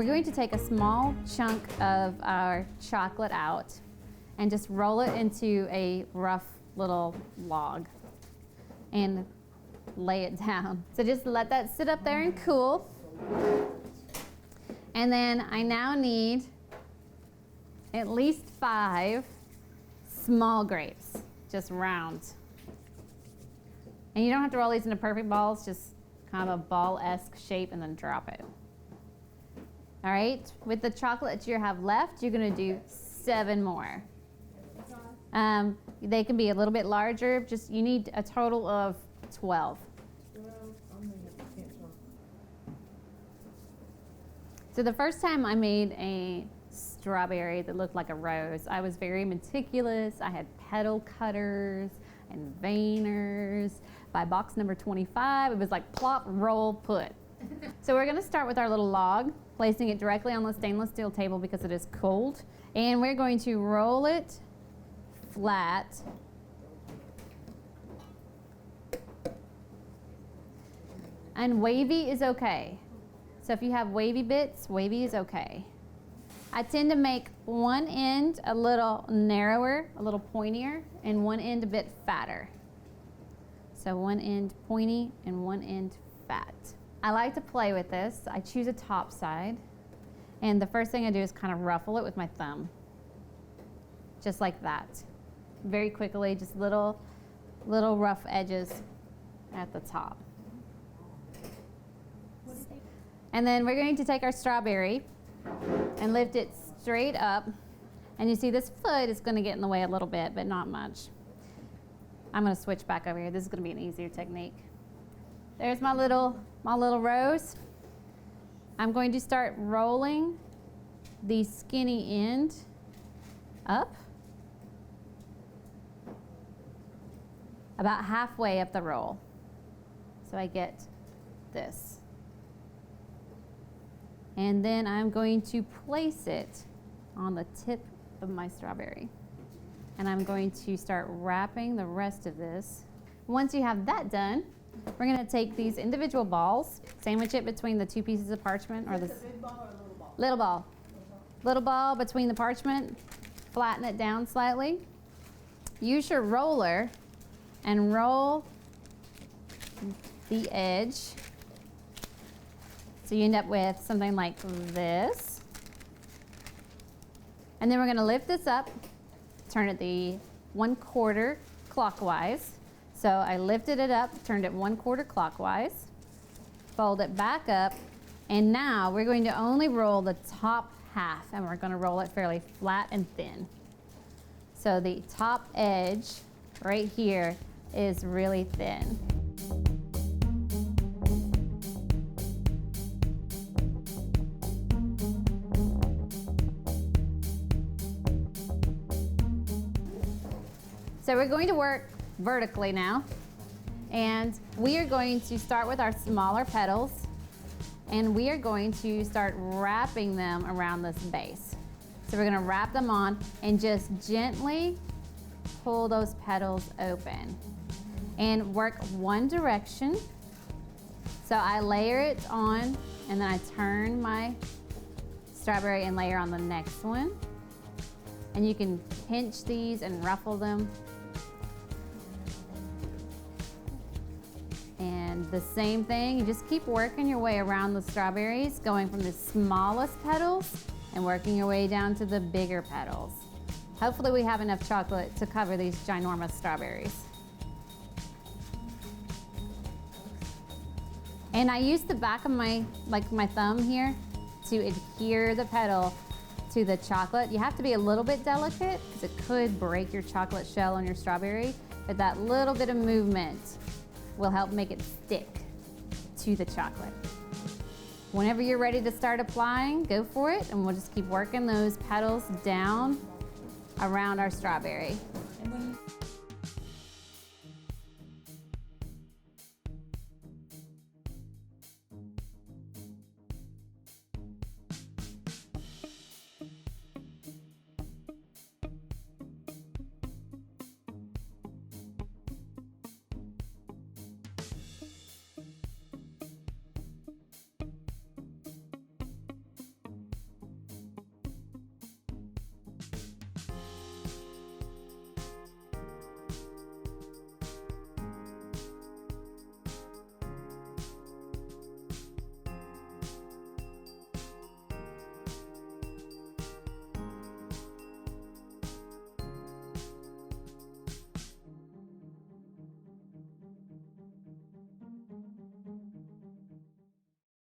We're going to take a small chunk of our chocolate out and just roll it into a rough little log and lay it down. So just let that sit up there and cool. And then I now need at least 5 small grapes, just round. And you don't have to roll these into perfect balls, just kind of a ball-esque shape and then drop it. All right, with the chocolate that you have left, you're gonna do 7 more. They can be a little bit larger, just you need a total of 12. So the first time I made a strawberry that looked like a rose, I was very meticulous. I had petal cutters and veiners. By box number 25, it was like plop, roll, put. So we're gonna start with our little log, placing it directly on the stainless steel table because it is cold. And we're going to roll it flat. And wavy is okay. So if you have wavy bits, wavy is okay. I tend to make one end a little narrower, a little pointier, and one end a bit fatter. So one end pointy and one end fat. I like to play with this. I choose a top side, and the first thing I do is kind of ruffle it with my thumb. Just like that. Very quickly, just little rough edges at the top. And then we're going to take our strawberry and lift it straight up. And you see this foot is going to get in the way a little bit, but not much. I'm going to switch back over here. This is going to be an easier technique. There's my little rose. I'm going to start rolling the skinny end up. About halfway up the roll. So I get this. And then I'm going to place it on the tip of my strawberry. And I'm going to start wrapping the rest of this. Once you have that done, we're going to take these individual balls, sandwich it between the 2 pieces of parchment, or the big ball or little ball? Little ball. Little ball between the parchment, flatten it down slightly. Use your roller and roll the edge. So you end up with something like this. And then we're going to lift this up, turn it the 1/4 clockwise. So I lifted it up, turned it 1/4 clockwise, fold it back up, and now we're going to only roll the top half, and we're going to roll it fairly flat and thin. So the top edge right here is really thin. So we're going to work vertically now, and we are going to start with our smaller petals, and we are going to start wrapping them around this base. So we're going to wrap them on and just gently pull those petals open and work one direction. So I layer it on, and then I turn my strawberry and layer on the next one. And you can pinch these and ruffle them. And the same thing, you just keep working your way around the strawberries, going from the smallest petals and working your way down to the bigger petals. Hopefully we have enough chocolate to cover these ginormous strawberries. And I use the back of my thumb here to adhere the petal to the chocolate. You have to be a little bit delicate because it could break your chocolate shell on your strawberry, but that little bit of movement will help make it stick to the chocolate. Whenever you're ready to start applying, go for it, and we'll just keep working those petals down around our strawberry.